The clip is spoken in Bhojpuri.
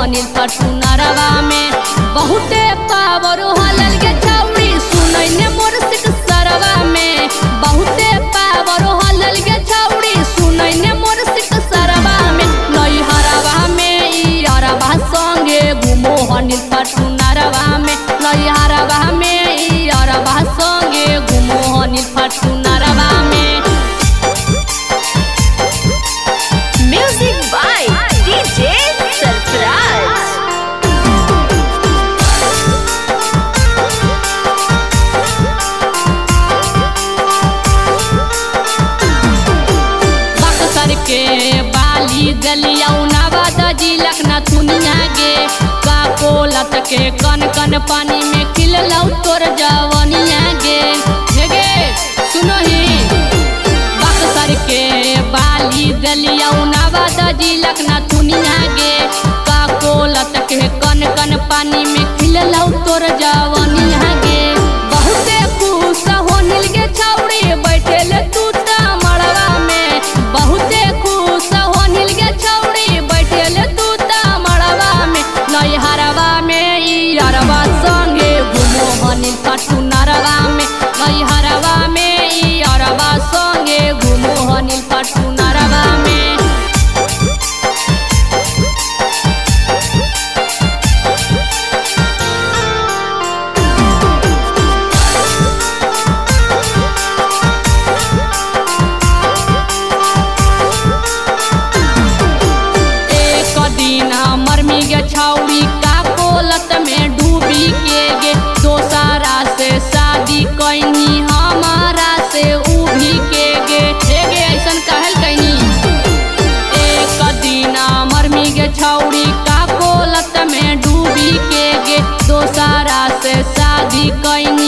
गुमोहनिल फटुनरवा में बहुते पावर हलल के छौड़ी सुनै ने मोर सिक सरवा में बहुते पावर हलल के छौड़ी सुनै ने मोर सिक सरवा में नई हरवा में ई अरवा संगे गुमोहनिल फटुनरवा में नई हरवा में ई अरवा संगे गुमोहनिल फटुनरवा में। Music by DJ Sarfaraz. Buxar के बाली गलिया नवाद जिलक न दुनिया गे का कोलत के कन कन पानी में खिललौ तोर जवनिया गे गे सुनो ही बक्सर के बाली गलिया नवाद जिलक न दुनिया गे का कोलत के कन कन पानी में खिललौ तोर जवनिया गे बहुते खुश हो नील के छौड़ी बैठेल तू मड़वा में बहुते खुश हो नील के छौड़ी बैठेल तू मड़वा में नई हरवा में ई अरवा संगे गुमोहनिल फटुनरवा में नई हरवा में ई अरवा संगे गुमोहनिल फटुनरवा में। मरमी गे छौड़ी का कोलत में डूबी के गे दोसरा से शादी कैनी हमारा से उभी के गे गे ऐसन कहल कैनी एक दिना मरमी गे छौड़ी का कोलत में डूबी के गे दोसरा से शादी कैनी